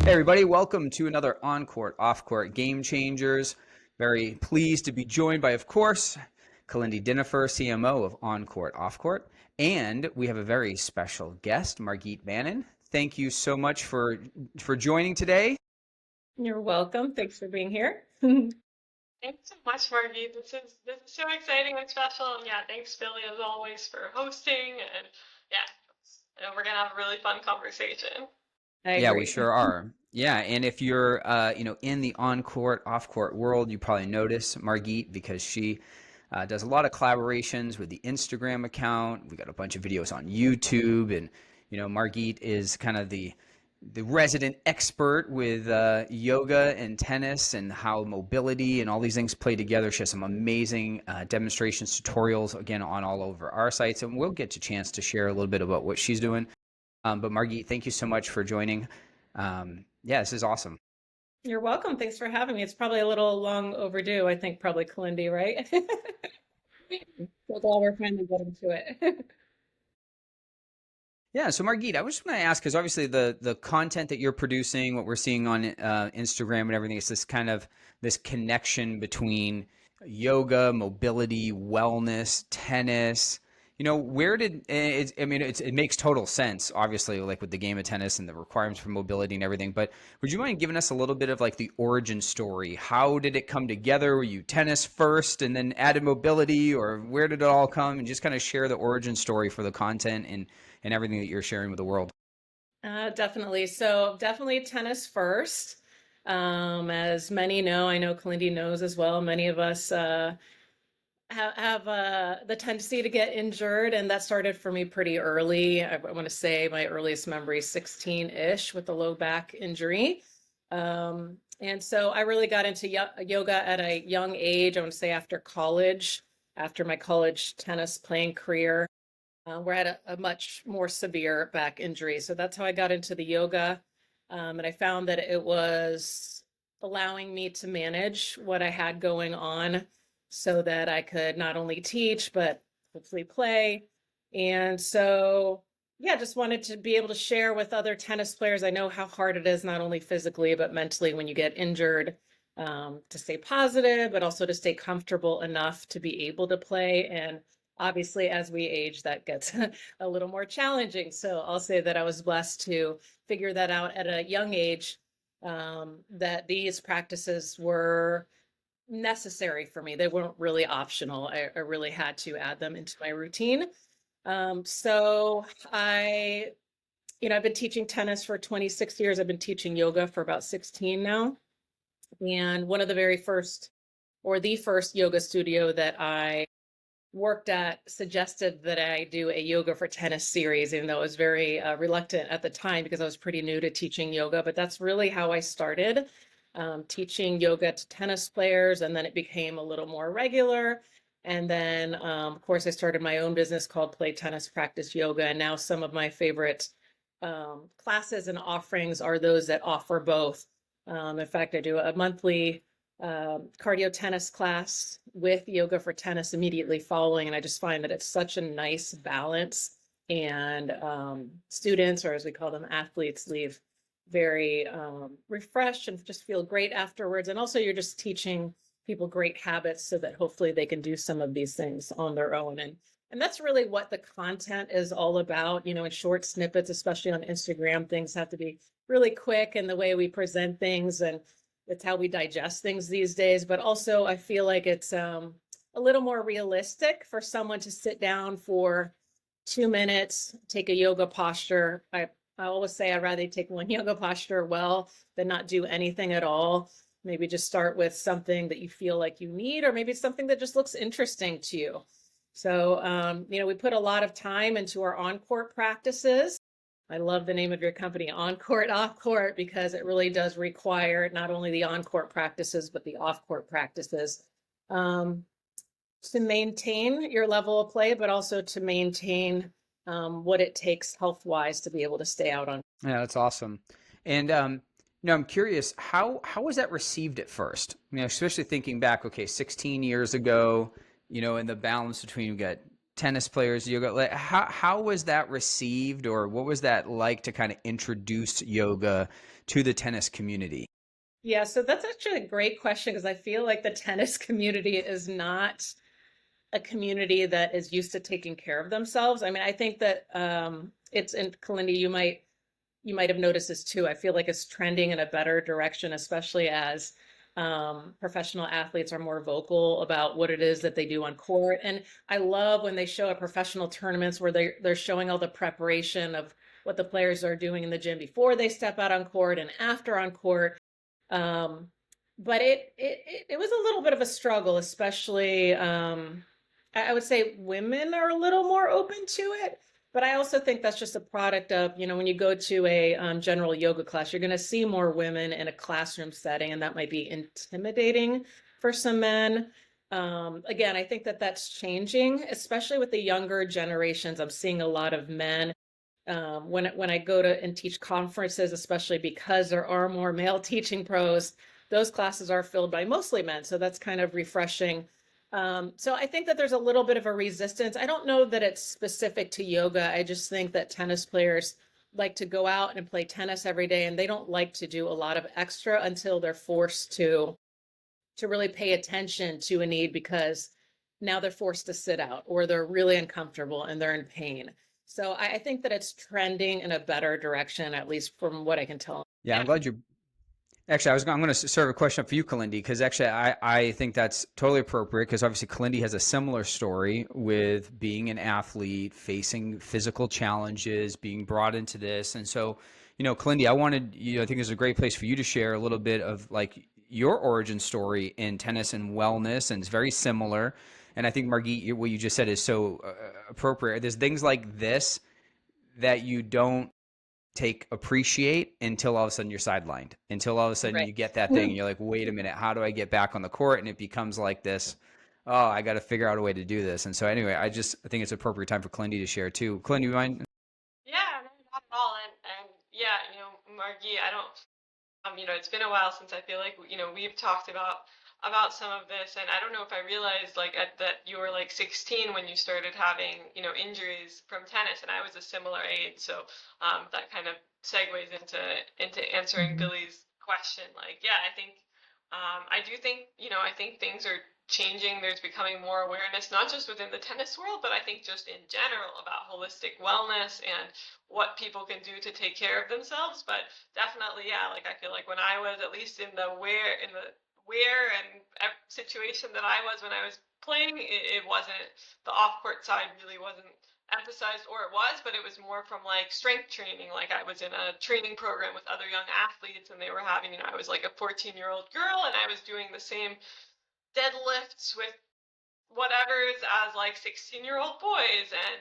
Hey everybody, welcome to another on-court, off-court Game Changers. Very pleased to be joined by, of course, Kalindi Dinoffer, CMO of On-Court, Off-Court. And we have a very special guest, Margit Bannon. Thank you so much for joining today. You're welcome. Thanks for being here. Thanks so much, Margit. This is so exciting and special. And yeah, thanks, Billy, as always, for hosting. And yeah, we're gonna have a really fun conversation. I Yeah, we agree. sure are. Yeah, and if you're in the on-court, off-court world, you probably notice Margit because she does a lot of collaborations with the Instagram account. We got a bunch of videos on YouTube, and Margit is kind of the resident expert with yoga and tennis and how mobility and all these things play together. She has some amazing demonstrations, tutorials, again, on all over our sites, and we'll get a chance to share a little bit about what she's doing. But Margit, thank you so much for joining. Yeah, this is awesome. You're welcome. Thanks for having me. It's probably a little long overdue. I think probably Kalindi, right? So glad we're finally getting to it. Yeah, so Margit, I was just going to ask, because obviously the content that you're producing, what we're seeing on Instagram and everything, is this kind of this connection between yoga, mobility, wellness, tennis. Where did it? I mean, it makes total sense, obviously, like with the game of tennis and the requirements for mobility and everything. But would you mind giving us a little bit of like the origin story? How did it come together? Were you tennis first and then added mobility, or where did it all come? And just kind of share the origin story for the content and everything that you're sharing with the world. Definitely. So definitely tennis first. As many know, I know Kalindi knows as well. Many of us have the tendency to get injured, and that started for me pretty early. I want to say my earliest memory is 16-ish with a low back injury. And so I really got into yoga at a young age. I want to say after college, after my college tennis playing career, where I had a much more severe back injury. So that's how I got into the yoga. And I found that it was allowing me to manage what I had going on so that I could not only teach, but hopefully play. And so, yeah, just wanted to be able to share with other tennis players. I know how hard it is, not only physically, but mentally when you get injured, to stay positive, but also to stay comfortable enough to be able to play. And obviously, as we age, that gets a little more challenging. So I'll say that I was blessed to figure that out at a young age, that these practices were necessary for me. They weren't really optional. I really had to add them into my routine. So I've been teaching tennis for 26 years. I've been teaching yoga for about 16 now. And one of the very first, or the first yoga studio that I worked at suggested that I do a yoga for tennis series, even though I was very reluctant at the time because I was pretty new to teaching yoga. But that's really how I started. Teaching yoga to tennis players, and then it became a little more regular. And then, of course, I started my own business called Play Tennis Practice Yoga. And now some of my favorite classes and offerings are those that offer both. In fact, I do a monthly cardio tennis class with yoga for tennis immediately following. And I just find that it's such a nice balance. And students, or as we call them, athletes, leave very refreshed and just feel great afterwards. And also you're just teaching people great habits so that hopefully they can do some of these things on their own. And that's really what the content is all about, in short snippets, especially on Instagram. Things have to be really quick in the way we present things, and it's how we digest things these days. But also I feel like it's a little more realistic for someone to sit down for 2 minutes, take a yoga posture. I always say I'd rather take one yoga posture well than not do anything at all. Maybe just start with something that you feel like you need, or maybe something that just looks interesting to you. So, we put a lot of time into our on-court practices. I love the name of your company, On-Court, Off-Court, because it really does require not only the on-court practices, but the off-court practices. To maintain your level of play, but also to maintain what it takes health-wise to be able to stay out on. Yeah, that's awesome. And I'm curious, how was that received at first? Especially thinking back, okay, 16 years ago, and the balance between, we got tennis players yoga. Like, how was that received, or what was that like to kind of introduce yoga to the tennis community? Yeah, so that's actually a great question because I feel like the tennis community is not a community that is used to taking care of themselves. I mean, I think that it's in Kalindi, you might have noticed this too. I feel like it's trending in a better direction, especially as professional athletes are more vocal about what it is that they do on court. And I love when they show at professional tournaments where they're showing all the preparation of what the players are doing in the gym before they step out on court and after on court. Um, but it was a little bit of a struggle, especially I would say women are a little more open to it. But I also think that's just a product of, when you go to a general yoga class, you're going to see more women in a classroom setting, and that might be intimidating for some men. Again, I think that that's changing, especially with the younger generations. I'm seeing a lot of men when I go to and teach conferences, especially because there are more male teaching pros, those classes are filled by mostly men. So that's kind of refreshing. So I think that there's a little bit of a resistance. I don't know that it's specific to yoga. I just think that tennis players like to go out and play tennis every day, and they don't like to do a lot of extra until they're forced to really pay attention to a need because now they're forced to sit out or they're really uncomfortable and they're in pain. So I think that it's trending in a better direction, at least from what I can tell. Yeah, I'm glad you. Actually, I'm going to serve a question up for you, Kalindi, because actually I think that's totally appropriate because obviously Kalindi has a similar story with being an athlete, facing physical challenges, being brought into this. And so, Kalindi, I think it's a great place for you to share a little bit of like your origin story in tennis and wellness. And it's very similar. And I think, Margit, what you just said is so appropriate. There's things like this that you don't appreciate until all of a sudden you're sidelined, until all of a sudden Right. you get that thing and you're like, wait a minute, how do I get back on the court? And it becomes like this, oh, I got to figure out a way to do this. And so anyway, I think it's appropriate time for Kalindi to share too. Kalindi, you mind? Yeah, no, not at all. And yeah, Margie, I don't, it's been a while since I feel like, we've talked about some of this, and I don't know if I realized that you were like 16 when you started having, injuries from tennis, and I was a similar age. So that kind of segues into answering Mhm. Billy's question. Like, yeah, I do think, I think things are changing. There's becoming more awareness, not just within the tennis world, but I think just in general about holistic wellness and what people can do to take care of themselves. But definitely, yeah, like I feel like when I was at least in the where and situation that I was when I was playing, it wasn't, the off court side really wasn't emphasized, or it was, but it was more from like strength training. Like I was in a training program with other young athletes, and they were having, I was like a 14-year-old girl, and I was doing the same deadlifts with whatever's as like 16-year-old boys, and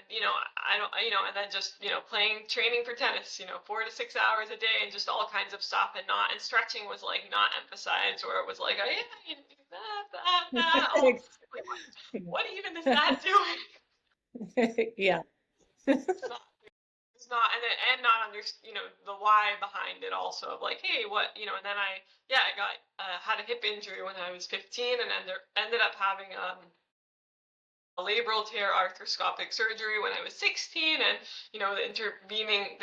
I don't, and then just playing, training for tennis, 4 to 6 hours a day, and just all kinds of stuff, and stretching was like not emphasized, or it was like, oh yeah, you do that all, like, what even is that doing? Yeah. It's not, it's not, and not under, the why behind it also, of like, hey, what, and then I got had a hip injury when I was 15, and ended up having a labral tear arthroscopic surgery when I was 16, and the intervening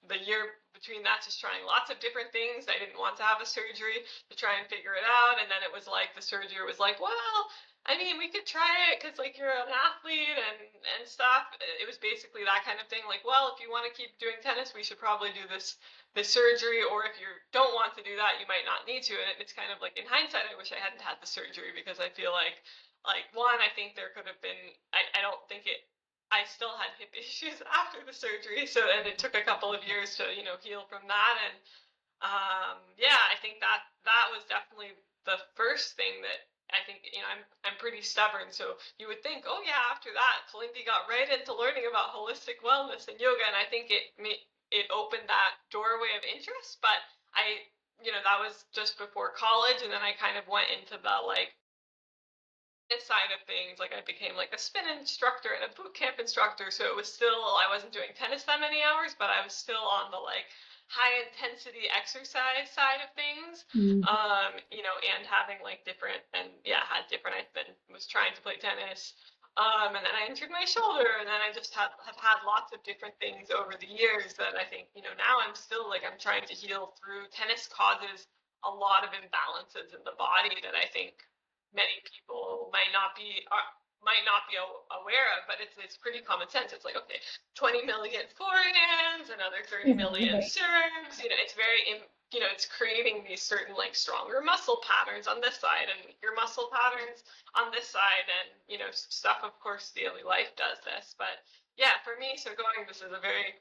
the year between that, just trying lots of different things. I didn't want to have a surgery to try and figure it out, and then it was like the surgery was like, well, I mean, we could try it because like you're an athlete and stuff. It was basically that kind of thing. Like, well, if you want to keep doing tennis, we should probably do this surgery, or if you don't want to do that, you might not need to. And it's kind of like, in hindsight, I wish I hadn't had the surgery, because I feel like one, I think there could have been, I don't think I still had hip issues after the surgery, so, and it took a couple of years to heal from that. And yeah, I think that was definitely the first thing that I think, I'm pretty stubborn, so you would think, oh yeah, after that Kalindi got right into learning about holistic wellness and yoga, and I think it opened that doorway of interest. But that was just before college, and then I kind of went into the like side of things. Like I became like a spin instructor and a boot camp instructor, so it was still, I wasn't doing tennis that many hours, but I was still on the like high intensity exercise side of things. Mhm. And having like different, and yeah, had different, was trying to play tennis And then I injured my shoulder, and then I just have had lots of different things over the years that I think, now I'm still like, I'm trying to heal through. Tennis causes a lot of imbalances in the body that I think many people aware of, but it's pretty common sense. It's like, okay, 20 million forehands, another 30 million serves. It's very it's creating these certain like stronger muscle patterns on this side and weaker muscle patterns on this side, and stuff, of course, daily life does this. But yeah, for me, so this is a very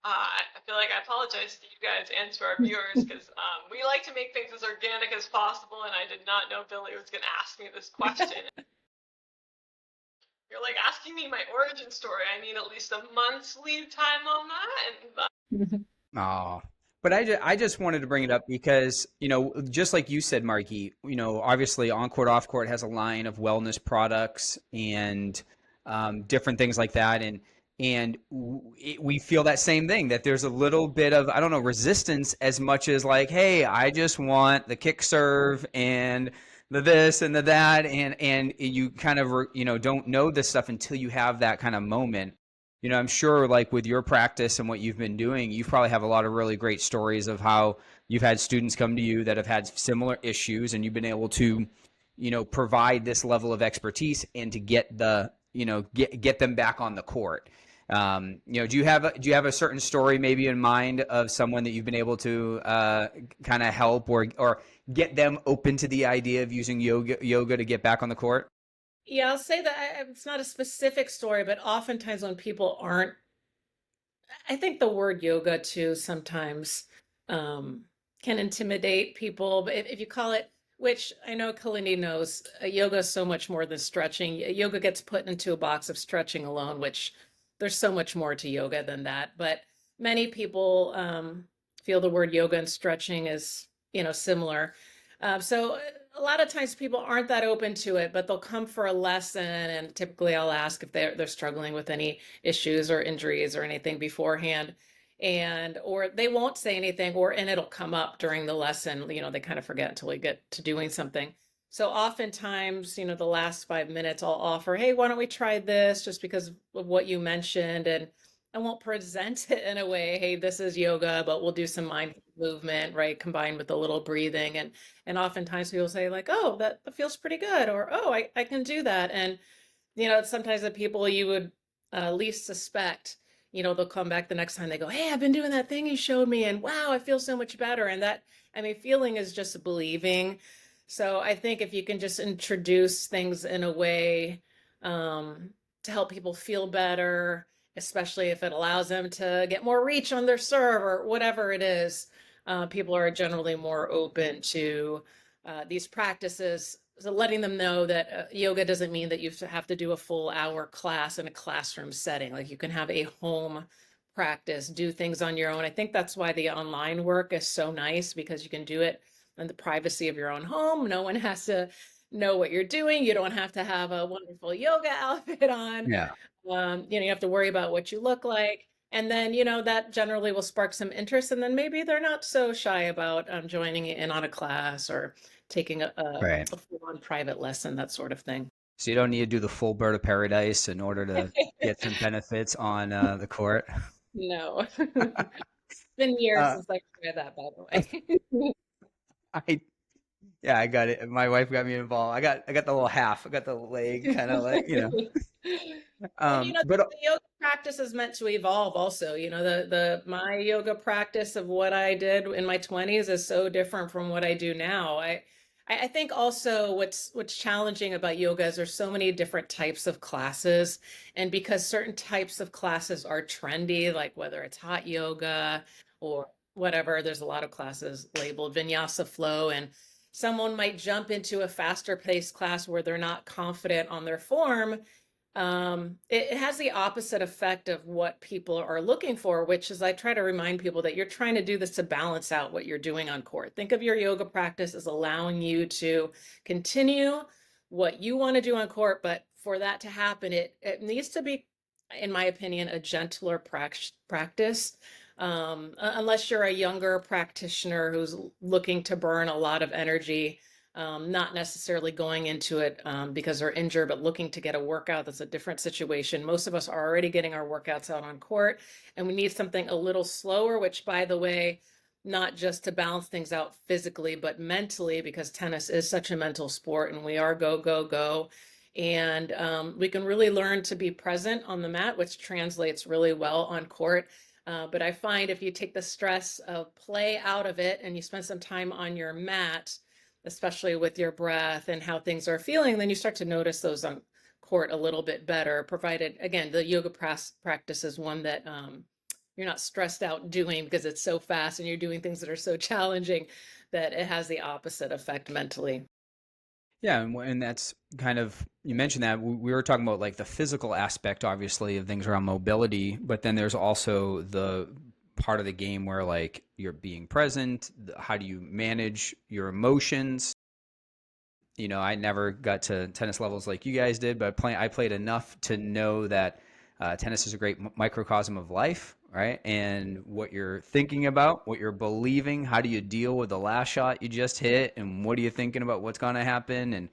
I feel like I apologize to you guys and to our viewers, because we like to make things as organic as possible, and I did not know Billy was going to ask me this question. You're like asking me my origin story. I need at least a month's lead time on that, and Oh, but I just wanted to bring it up because, just like you said, Marky, obviously on court, off court has a line of wellness products and different things like that. We feel that same thing, that there's a little bit of, I don't know, resistance as much as like, hey, I just want the kick serve and the this and the that. And you kind of, don't know this stuff until you have that kind of moment. I'm sure like with your practice and what you've been doing, you probably have a lot of really great stories of how you've had students come to you that have had similar issues, and you've been able to, provide this level of expertise and to get get them back on the court. Do you have a certain story maybe in mind of someone that you've been able to kind of help or get them open to the idea of using yoga to get back on the court? Yeah, I'll say that it's not a specific story, but oftentimes when people aren't, I think the word yoga too sometimes can intimidate people. But if you call it, which I know Kalindi knows, yoga is so much more than stretching. Yoga gets put into a box of stretching alone, which there's so much more to yoga than that. But many people feel the word yoga and stretching is, similar. So a lot of times people aren't that open to it, but they'll come for a lesson, and typically I'll ask if they're struggling with any issues or injuries or anything beforehand, or they won't say anything, and it'll come up during the lesson. They kind of forget until we get to doing something. So oftentimes, the last 5 minutes I'll offer, hey, why don't we try this, just because of what you mentioned, and I won't present it in a way, hey, this is yoga, but we'll do some mindful movement, right, combined with a little breathing. And oftentimes people say like, oh, that feels pretty good, or oh, I can do that. And sometimes the people you would least suspect, they'll come back the next time, they go, hey, I've been doing that thing you showed me, and wow, I feel so much better. And that, I mean, feeling is just believing. So I think if you can just introduce things in a way to help people feel better, especially if it allows them to get more reach on their serve or whatever it is, people are generally more open to these practices. So letting them know that yoga doesn't mean that you have to do a full hour class in a classroom setting. Like you can have a home practice, do things on your own. I think that's why the online work is so nice, because you can do it in the privacy of your own home. No one has to know what you're doing. You don't have to have a wonderful yoga outfit on. Yeah. You have to worry about what you look like. And then, that generally will spark some interest. And then maybe they're not so shy about joining in on a class or taking a Right. full-on private lesson, that sort of thing. So you don't need to do the full bird of paradise in order to get some benefits on the court. No. It's been years Uh, since I tried that, by the way. I Yeah, I got it. My wife got me involved. I got the little half. I got the leg kind of like, And but the yoga practice is meant to evolve also. The my yoga practice of what I did in my 20s is so different from what I do now. I think also what's challenging about yoga is there's so many different types of classes. And because certain types of classes are trendy, like whether it's hot yoga or whatever, there's a lot of classes labeled vinyasa flow, and someone might jump into a faster paced class where they're not confident on their form. It has the opposite effect of what people are looking for, which is I try to remind people that you're trying to do this to balance out what you're doing on court. Think of your yoga practice as allowing you to continue what you want to do on court, but for that to happen, it needs to be, in my opinion, a gentler practice. Unless you're a younger practitioner who's looking to burn a lot of energy, not necessarily going into it because they're injured, but looking to get a workout. That's a different situation. Most of us are already getting our workouts out on court, and we need something a little slower, which, by the way, not just to balance things out physically, but mentally, because tennis is such a mental sport and we are go, go, go. And we can really learn to be present on the mat, which translates really well on court. But I find if you take the stress of play out of it and you spend some time on your mat, especially with your breath and how things are feeling, then you start to notice those on court a little bit better, provided, again, the yoga practice is one that you're not stressed out doing because it's so fast and you're doing things that are so challenging that it has the opposite effect mentally. Yeah, and that's kind of, you mentioned that we were talking about like the physical aspect, obviously, of things around mobility, but then there's also the part of the game where like you're being present. How do you manage your emotions? You know, I never got to tennis levels like you guys did, but I played enough to know that tennis is a great microcosm of life, right? And what you're thinking about, what you're believing, how do you deal with the last shot you just hit, and what are you thinking about what's going to happen? And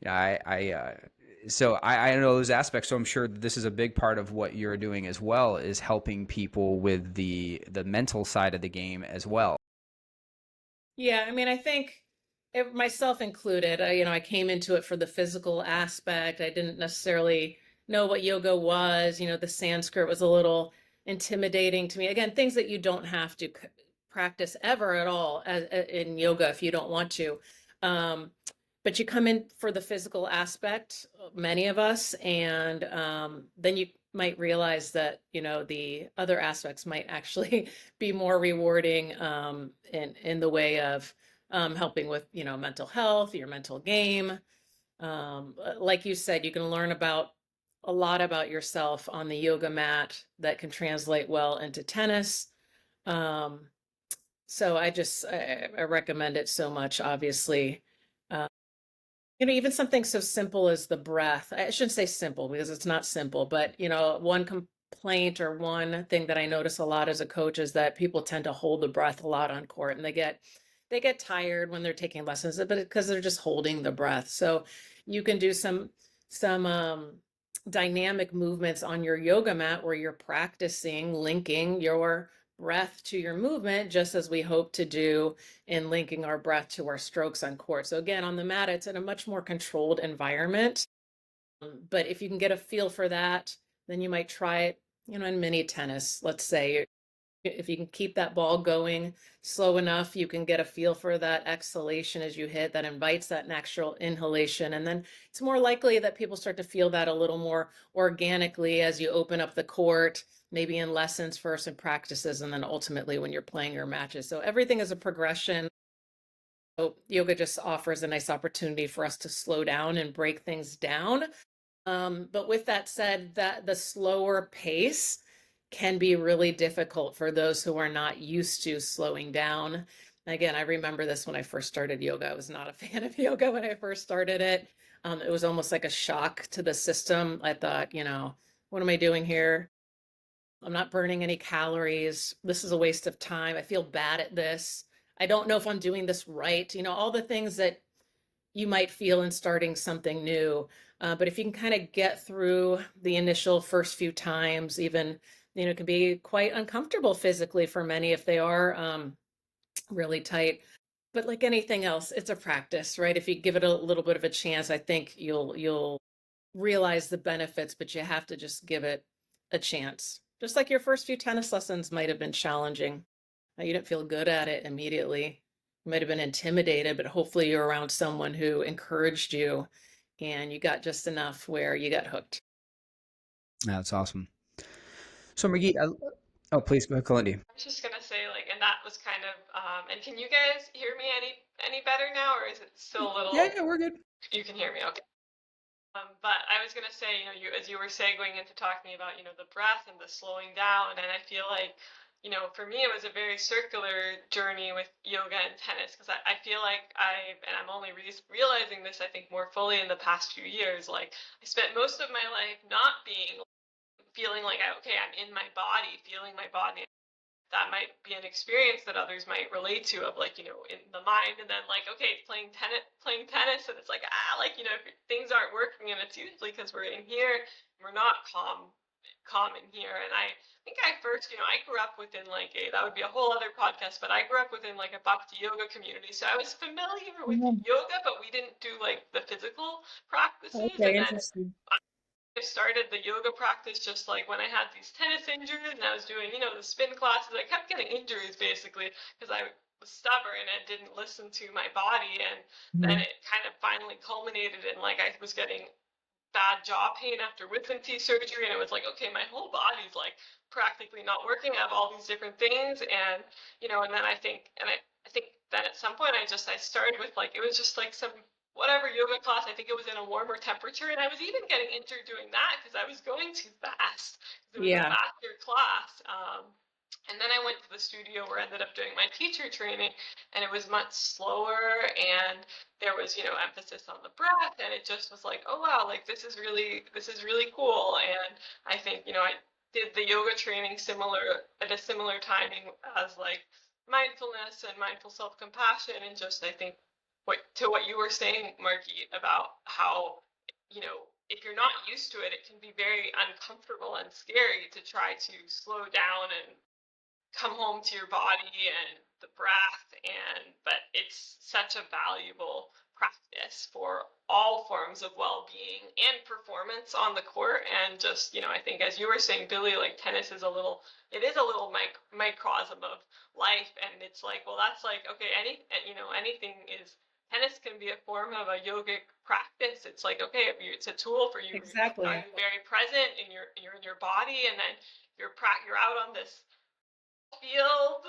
you know, I know those aspects, so I'm sure this is a big part of what you're doing as well, is helping people with the mental side of the game as well. Yeah, I mean, I think myself included, I came into it for the physical aspect. I didn't necessarily know what yoga was. The Sanskrit was a little intimidating to me. Again, things that you don't have to practice ever at all in yoga if you don't want to. Um, but you come in for the physical aspect, many of us, and then you might realize that, the other aspects might actually be more rewarding in the way of helping with, mental health, your mental game. Like you said, you can learn about a lot about yourself on the yoga mat that can translate well into tennis. Um, so I recommend it so much, obviously. Uh, even something so simple as the breath. I shouldn't say simple because it's not simple, but one complaint or one thing that I notice a lot as a coach is that people tend to hold the breath a lot on court, and they get tired when they're taking lessons, but because they're just holding the breath. So you can do some dynamic movements on your yoga mat where you're practicing linking your breath to your movement, just as we hope to do in linking our breath to our strokes on court. So again, on the mat, it's in a much more controlled environment. But if you can get a feel for that, then you might try it, in mini tennis. Let's say if you can keep that ball going slow enough, you can get a feel for that exhalation as you hit that invites that natural inhalation. And then it's more likely that people start to feel that a little more organically as you open up the court, maybe in lessons first and practices, and then ultimately when you're playing your matches. So everything is a progression. So yoga just offers a nice opportunity for us to slow down and break things down. But with that said, that the slower pace can be really difficult for those who are not used to slowing doam. Again, I remember this when I first started yoga. I was not a fan of yoga when I first started it. It was almost like a shock to the system. I thought, what am I doing here? I'm not burning any calories. This is a waste of time. I feel bad at this. I don't know if I'm doing this right. All the things that you might feel in starting something new. But if you can kind of get through the initial first few times, even, it can be quite uncomfortable physically for many if they are really tight. But like anything else, it's a practice, right? If you give it a little bit of a chance, I think you'll realize the benefits, but you have to just give it a chance. Just like your first few tennis lessons might have been challenging. You didn't feel good at it immediately. You might have been intimidated, but hopefully you're around someone who encouraged you and you got just enough where you got hooked. That's awesome. So, Margit, oh, please go ahead, Kalindi. I was just gonna say, like, and that was kind of, and can you guys hear me any better now, or is it still a Yeah, little? yeah, we're good. You can hear me, okay. But I was gonna say, as you were segueing into talking about, the breath and the slowing down, and I feel like, for me, it was a very circular journey with yoga and tennis because I feel like and I'm only realizing this, I think, more fully in the past few years. Like, I spent most of my life not feeling like, okay, I'm in my body, feeling my body, that might be an experience that others might relate to, of like, in the mind, and then like, okay, playing tennis, and it's like, like, if things aren't working, and it's usually because we're in here, we're not calm in here. And I think I first, I grew up within like that would be a whole other podcast, but I grew up within like a bhakti yoga community. So I was familiar with Mhm. yoga, but we didn't do like the physical practices. Okay, And then interesting. I started the yoga practice just like when I had these tennis injuries, and I was doing, the spin classes. I kept getting injuries basically because I was stubborn and didn't listen to my body. And then Mhm. it kind of finally culminated in like I was getting bad jaw pain after wisdom teeth surgery, and it was like, okay, my whole body's like practically not working. I have all these different things. And and then I think then at some point I started with like, it was just like some whatever yoga class. I think it was in a warmer temperature, and I was even getting injured doing that because I was going too fast. It was a Yeah, faster class. And then I went to the studio where I ended up doing my teacher training, and it was much slower, and there was, emphasis on the breath, and it just was like, oh wow, like this is really cool. And I think, I did the yoga training at a similar timing as like mindfulness and mindful self-compassion. And just, I think, what you were saying, Margit, about how, if you're not used to it, it can be very uncomfortable and scary to try to slow down and come home to your body and the breath. But it's such a valuable practice for all forms of well-being and performance on the court. And just, I think, as you were saying, Billy, like tennis is a little microcosm of life. And it's like, well, that's like, okay, anything is, tennis can be a form of a yogic practice. It's like, okay, it's a tool for you. Are exactly. you very present in you're in your body, and then you're out on this field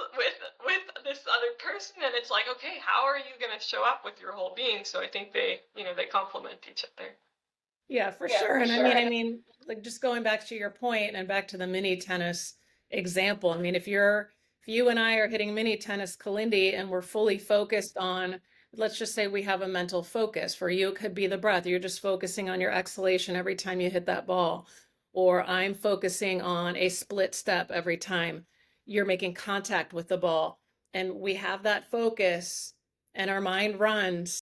with this other person, and it's like, okay, how are you going to show up with your whole being? So I think they complement each other. Yeah, for Yeah, sure. for And sure. like just going back to your point and back to the mini tennis example. I mean, if you and I are hitting mini tennis, Kalindi, and we're fully focused on, let's just say we have a mental focus. For you, it could be the breath. You're just focusing on your exhalation every time you hit that ball. Or I'm focusing on a split step every time you're making contact with the ball. And we have that focus and our mind runs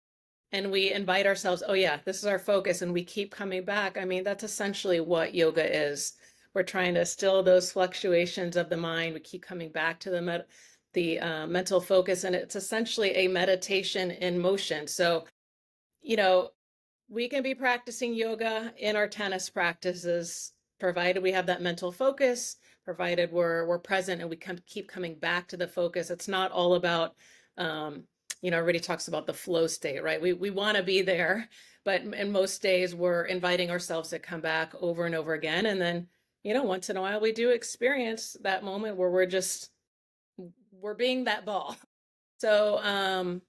and we invite ourselves, oh yeah, this is our focus, and we keep coming back. I mean, that's essentially what yoga is. We're trying to still those fluctuations of the mind. We keep coming back to the mental focus, and it's essentially a meditation in motion. So, you know, we can be practicing yoga in our tennis practices, provided we have that mental focus, provided we're present and we keep coming back to the focus. It's not all about, um, everybody talks about the flow state, right? We want to be there, but in most days we're inviting ourselves to come back over and over again. And then, once in a while we do experience that moment where we're being that ball. So,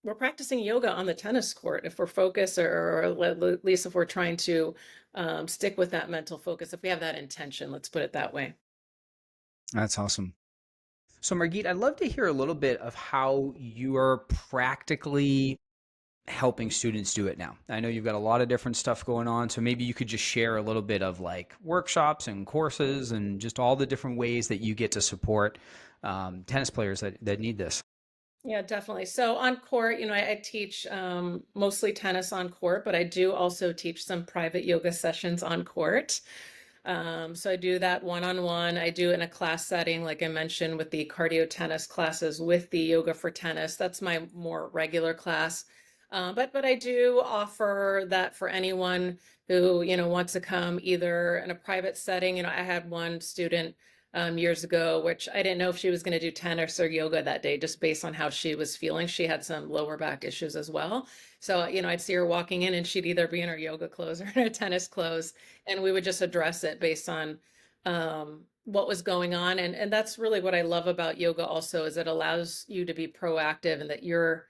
we're practicing yoga on the tennis court if we're focused, or at least if we're trying to stick with that mental focus, if we have that intention, let's put it that way. That's awesome. So, Margit, I'd love to hear a little bit of how you're practically helping students do it now. I know you've got a lot of different stuff going on, so maybe you could just share a little bit of like workshops and courses and just all the different ways that you get to support tennis players that need this. Yeah, definitely. So on court, I teach mostly tennis on court, but I do also teach some private yoga sessions on court. So I do that one-on-one. I do in a class setting, like I mentioned, with the cardio tennis classes with the yoga for tennis. That's my more regular class. But I do offer that for anyone who, wants to come either in a private setting. I had one student years ago, which I didn't know if she was going to do tennis or yoga that day, just based on how she was feeling. She had some lower back issues as well. So, I'd see her walking in and she'd either be in her yoga clothes or in her tennis clothes, and we would just address it based on what was going on. And that's really what I love about yoga also, is it allows you to be proactive, and that you're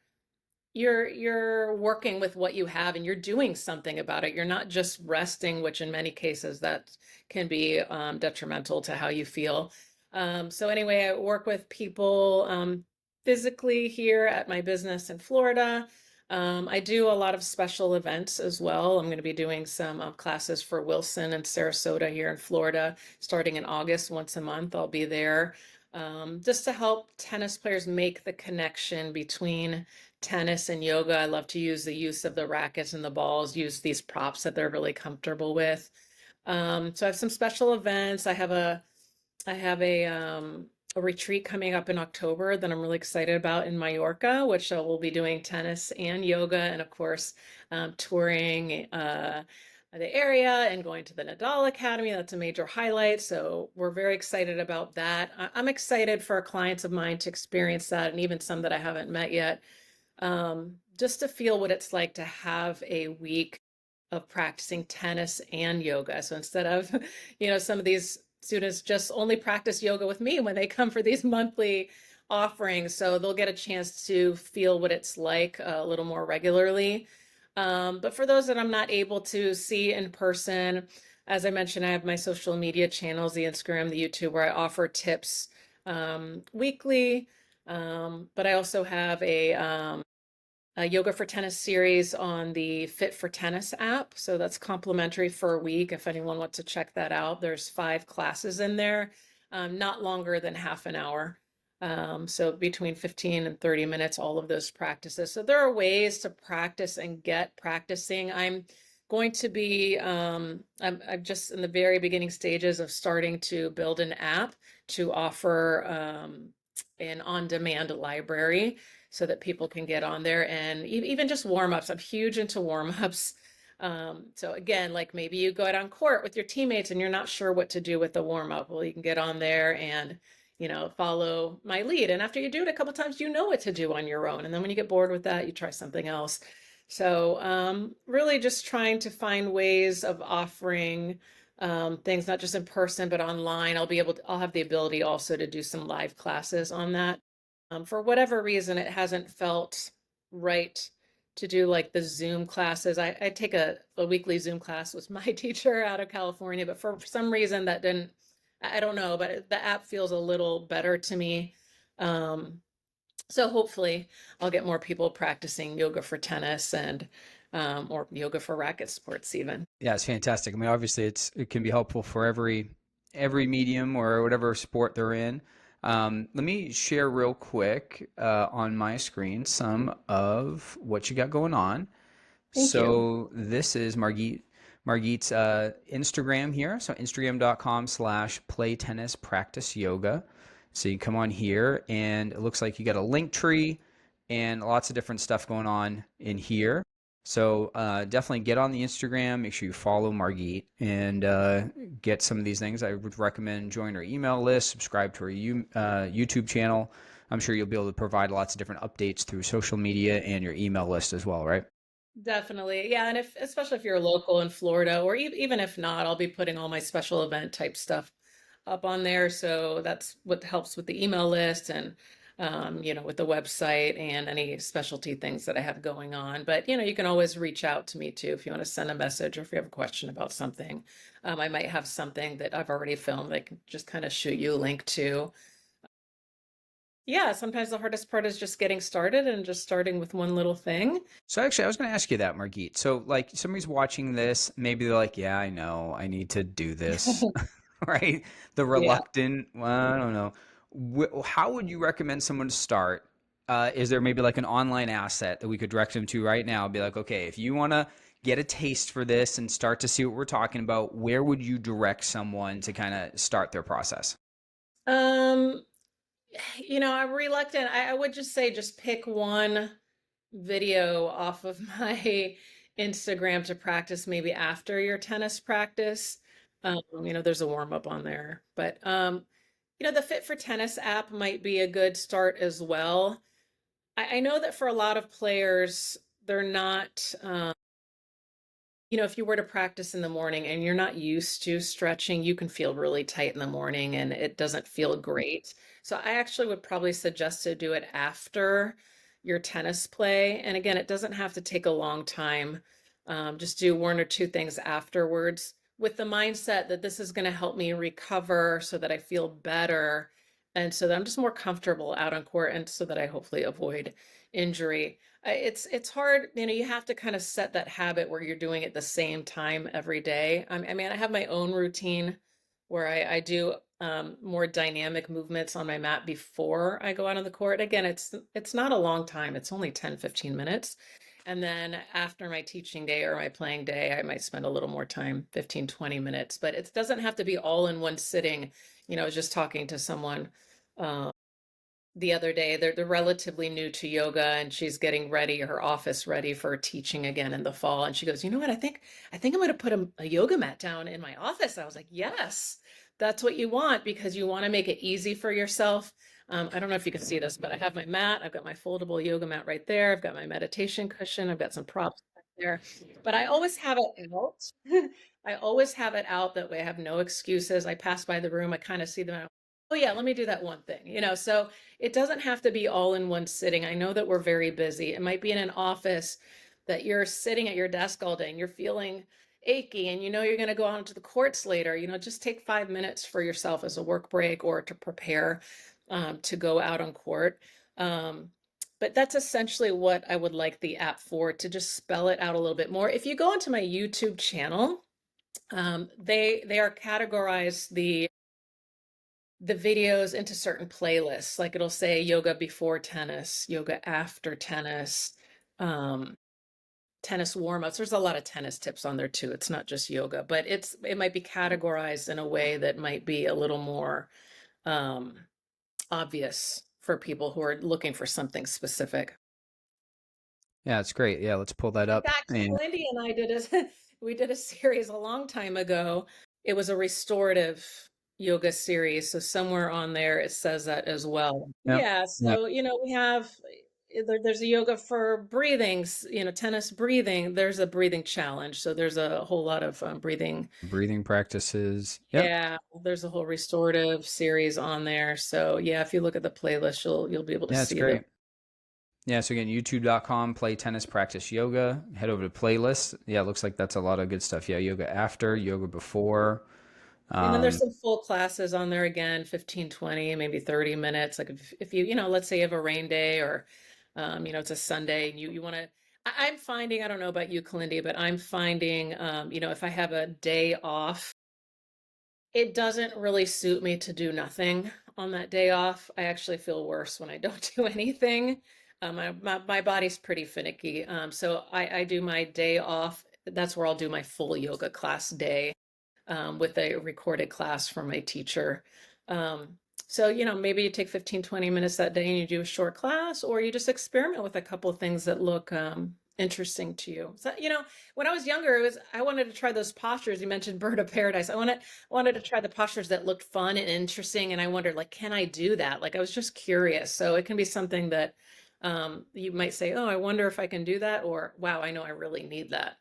working with what you have and you're doing something about it. You're not just resting, which in many cases that can be detrimental to how you feel. So anyway, I work with people physically here at my business in Florida. I do a lot of special events as well. I'm going to be doing some classes for Wilson and Sarasota here in Florida starting in August. Once a month I'll be there. just to help tennis players make the connection between tennis and yoga. I love to use the use of the rackets and the balls, use these props that they're really comfortable with. So I have some special events. I have a retreat coming up in October that I'm really excited about in Mallorca, which we'll be doing tennis and yoga, and of course, touring the area and going to the Nadal Academy. That's a major highlight. So we're very excited about that. I'm excited for clients of mine to experience that, and even some that I haven't met yet, just to feel what it's like to have a week of practicing tennis and yoga. So instead of, some of these students just only practice yoga with me when they come for these monthly offerings. So they'll get a chance to feel what it's like a little more regularly. But for those that I'm not able to see in person, as I mentioned, I have my social media channels, the Instagram, the YouTube, where I offer tips weekly. But I also have a yoga for tennis series on the Fit for Tennis app. So that's complimentary for a week. If anyone wants to check that out, there's 5 classes in there, not longer than half an hour. So between 15 and 30 minutes, all of those practices. So there are ways to practice and get practicing. I'm going to be, I'm just in the very beginning stages of starting to build an app to offer an on-demand library so that people can get on there and even just warm-ups. I'm huge into warm-ups. So again, like maybe you go out on court with your teammates and you're not sure what to do with the warm-up. Well, you can get on there and follow my lead. And after you do it a couple times, you know what to do on your own. And then when you get bored with that, you try something else. So really just trying to find ways of offering things, not just in person, but online. I'll have the ability also to do some live classes on that. For whatever reason, it hasn't felt right to do like the Zoom classes. I take a weekly Zoom class with my teacher out of California, but for some reason that didn't, I don't know, but the app feels a little better to me. So hopefully I'll get more people practicing yoga for tennis and or yoga for racket sports even. Yeah, it's fantastic. I mean, obviously, it can be helpful for every medium or whatever sport they're in. Let me share real quick on my screen some of what you got going on. Thank you. So this is Margit's Instagram here. So Instagram.com/play tennis practice yoga. So you come on here and it looks like you got a link tree and lots of different stuff going on in here. So definitely get on the Instagram. Make sure you follow Margit and get some of these things. I would recommend join her email list, subscribe to her YouTube channel. I'm sure you'll be able to provide lots of different updates through social media and your email list as well, right? Definitely. Yeah. And especially if you're local in Florida, or even if not, I'll be putting all my special event type stuff up on there. So that's what helps with the email list and, with the website and any specialty things that I have going on. But, you can always reach out to me too if you want to send a message or if you have a question about something. I might have something that I've already filmed that I can just kind of shoot you a link to. Yeah, sometimes the hardest part is just getting started and just starting with one little thing. So actually, I was going to ask you that, Margit. So like somebody's watching this, maybe they're like, yeah, I know, I need to do this, right? The Yeah. reluctant, well, I don't know. How would you recommend someone to start? Is there maybe like an online asset that we could direct them to right now? Be like, okay, if you want to get a taste for this and start to see what we're talking about, where would you direct someone to kind of start their process? Um, I'm reluctant. I would just say just pick one video off of my Instagram to practice maybe after your tennis practice. There's a warm up on there, but the Fit for Tennis app might be a good start as well. I know that for a lot of players, they're not, if you were to practice in the morning and you're not used to stretching, you can feel really tight in the morning and it doesn't feel great. So I actually would probably suggest to do it after your tennis play. And again, it doesn't have to take a long time. Just do one or two things afterwards with the mindset that this is going to help me recover so that I feel better and so that I'm just more comfortable out on court and so that I hopefully avoid injury. It's hard, you have to kind of set that habit where you're doing it the same time every day. I mean, I have my own routine where I do more dynamic movements on my mat before I go out on the court. Again, it's not a long time. It's only 10, 15 minutes. And then after my teaching day or my playing day, I might spend a little more time, 15, 20 minutes, but it doesn't have to be all in one sitting. I was just talking to someone the other day. They're relatively new to yoga, and she's getting ready, her office ready for teaching again in the fall. And she goes, "You know what? I think I'm going to put a yoga mat down in my office." I was like, "Yes, that's what you want, because you want to make it easy for yourself." I don't know if you can see this, but I have my mat. I've got my foldable yoga mat right there. I've got my meditation cushion. I've got some props back there, but I always have it out. I always have it out. That way I have no excuses. I pass by the room, I kind of see them. Oh yeah, let me do that one thing, so it doesn't have to be all in one sitting. I know that we're very busy. It might be in an office that you're sitting at your desk all day and you're feeling achy, and you're going to go out into the courts later. Just take 5 minutes for yourself as a work break, or to prepare to go out on court. But that's essentially what I would like the app for, to just spell it out a little bit more. If you go into my YouTube channel, they are categorized the videos into certain playlists. Like it'll say yoga before tennis, yoga after tennis, tennis warm-ups. There's a lot of tennis tips on there too. It's not just yoga, but it might be categorized in a way that might be a little more obvious for people who are looking for something specific. Yeah, it's great. Yeah, let's pull that In up. fact, And Kalindi and I we did a series a long time ago. It was a restorative yoga series. So somewhere on there it says that as well. yep, Yeah. yep, So, we have there's a yoga for breathing, tennis breathing. There's a breathing challenge. So there's a whole lot of breathing. breathing practices. Yep. Yeah, there's a whole restorative series on there. So yeah, if you look at the playlist, you'll be able to Yeah, it's see the great. Yeah, so again, youtube.com, play tennis, practice yoga. Head over to playlists. Yeah, it looks like that's a lot of good stuff. Yeah, yoga after, yoga before. And then there's Um, some full classes on there again, 15, 20, maybe 30 minutes. Like if you, let's say you have a rain day, or, it's a Sunday and you want to, I'm finding, I don't know about you, Kalindi, but I'm finding, if I have a day off, it doesn't really suit me to do nothing on that day off. I actually feel worse when I don't do anything. My body's pretty finicky. So I do my day off. That's where I'll do my full yoga class day, with a recorded class from my teacher. So, maybe you take 15, 20 minutes that day and you do a short class, or you just experiment with a couple of things that look interesting to you. So, when I was younger, I wanted to try those postures. You mentioned bird of paradise. I wanted to try the postures that looked fun and interesting. And I wondered, like, can I do that? Like, I was just curious. So it can be something that you might say, oh, I wonder if I can do that, or wow, I know I really need that.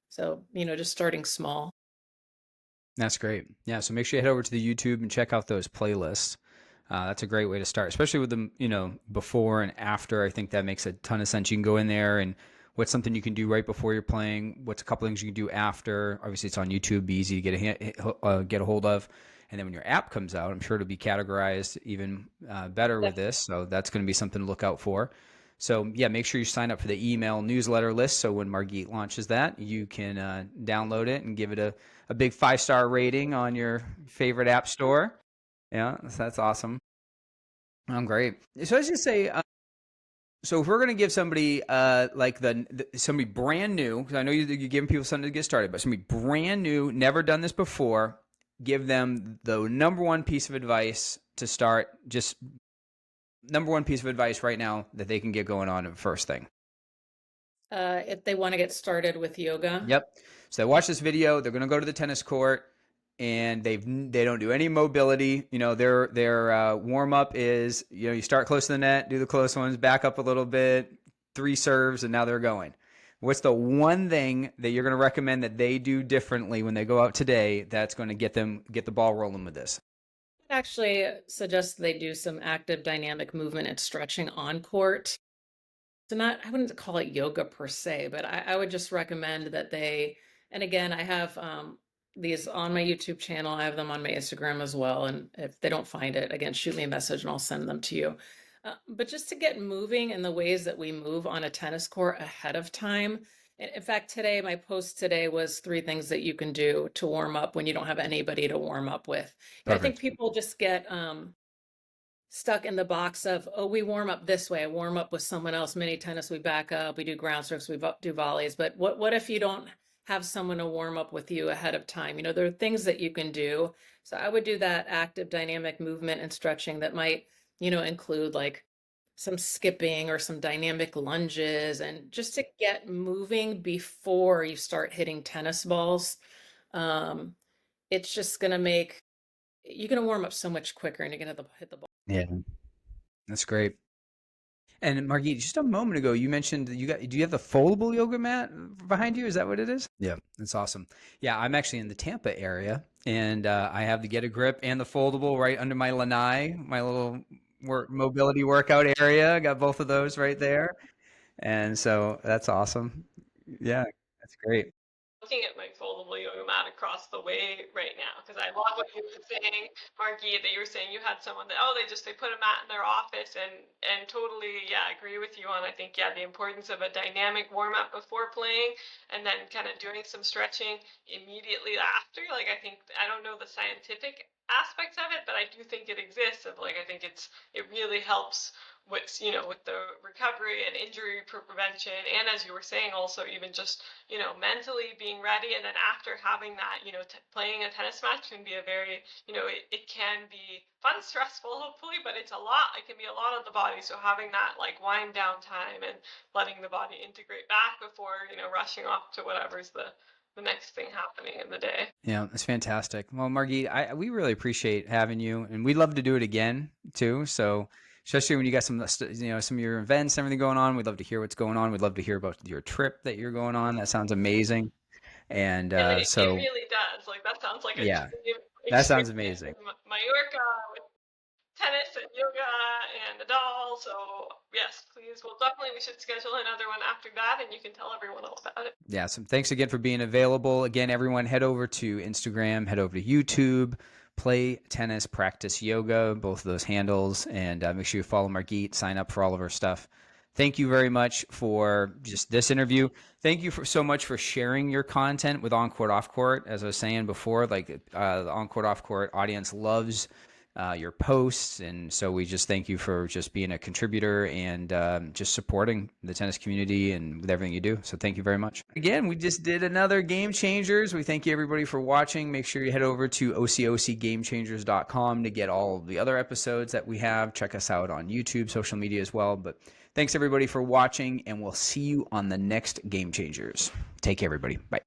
So, just starting small. that's great. Yeah, so make sure you head over to the YouTube and check out those playlists. That's a great way to start, especially with them, before and after. I think that makes a ton of sense. You can go in there and what's something you can do right before you're playing. What's a couple things you can do after. Obviously, it's on YouTube, be easy to get a hold of. And then when your app comes out, I'm sure it'll be categorized even better with this. So that's going to be something to look out for. So yeah, make sure you sign up for the email newsletter list. So when Margit launches that, you can download it and give it a big 5-star rating on your favorite app store. Yeah, so that's awesome. Great. So I was just say, so if we're gonna give somebody like somebody brand new, because I know you're giving people something to get started, but somebody brand new, never done this before, give them the number one piece of advice to start. Just number one piece of advice right now that they can get going on first thing. If they want to get started with yoga. Yep. So they watch this video. They're gonna go to the tennis court, and they don't do any mobility. Their warm up is you start close to the net, do the close ones, back up a little bit, 3 serves, and now they're going. What's the one thing that you're going to recommend that they do differently when they go out today that's going to get the ball rolling with this? I actually suggest they do some active dynamic movement and stretching on court. So I wouldn't call it yoga per se, but I would just recommend that and again, I have these on my YouTube channel. I have them on my Instagram as well. And if they don't find it, again, shoot me a message and I'll send them to you. But just to get moving in the ways that we move on a tennis court ahead of time, In fact, today, my post today was 3 things that you can do to warm up when you don't have anybody to warm up with. I think Perfect. people just get stuck in the box of, oh, we warm up this way. I warm up with someone else. Mini tennis, we back up, we do ground strokes, we do volleys. But what if you don't have someone to warm up with you ahead of time? There are things that you can do. So I would do that active dynamic movement and stretching that might, include like some skipping or some dynamic lunges, and just to get moving before you start hitting tennis balls. Um, it's just going to make you're going to warm up so much quicker, and you're going to hit the ball. Yeah, that's great. And Margit, just a moment ago, you mentioned do you have the foldable yoga mat behind you? Is that what it is? Yeah, that's awesome. Yeah, I'm actually in the Tampa area, and I have the Get a Grip and the foldable right under my lanai, my little mobility workout area. I got both of those right there. And so that's awesome. Yeah, that's great. Looking at my foldable yoga mat across the way right now because I love what you were saying, Margie, that you were saying you had someone that they put a mat in their office, and totally, yeah, agree with you on, I think, yeah, the importance of a dynamic warm up before playing, and then kind of doing some stretching immediately after. Like, I think, I don't know the scientific aspects of it, but I do think it exists. Of like, I think it really helps with with the recovery and injury prevention, and as you were saying, also even just mentally being ready. And then after having that, playing a tennis match can be a very, it can be fun, stressful, hopefully, but it can be a lot on the body. So having that like wind down time and letting the body integrate back before, rushing off to whatever's the next thing happening in the day. Yeah, that's fantastic. Well, Margit, we really appreciate having you, and we'd love to do it again too. So, especially when you got some of your events and everything going on, we'd love to hear what's going on. We'd love to hear about your trip that you're going on. That sounds amazing. And And it so, really does. Like, that sounds like a yeah, dream that sounds experience amazing. in Mallorca with tennis and yoga and Nadal. So yes, please. Well, definitely we should schedule another one after that, and you can tell everyone all about it. Yeah, so thanks again for being available. Again, everyone, head over to Instagram, head over to YouTube, Play Tennis, Practice Yoga, both of those handles, and make sure you follow Margit, sign up for all of her stuff. Thank you very much for just this interview. Thank you so much for sharing your content with On Court, Off Court. As I was saying before, like the On Court, Off Court audience loves your posts, and so we just thank you for just being a contributor and just supporting the tennis community and with everything you do. So thank you very much. Again, we just did another Game Changers. We thank you everybody for watching. Make sure you head over to ococgamechangers.com to get all the other episodes that we have. Check us out on YouTube, social media as well. But thanks everybody for watching, and we'll see you on the next Game Changers. Take care, everybody. Bye.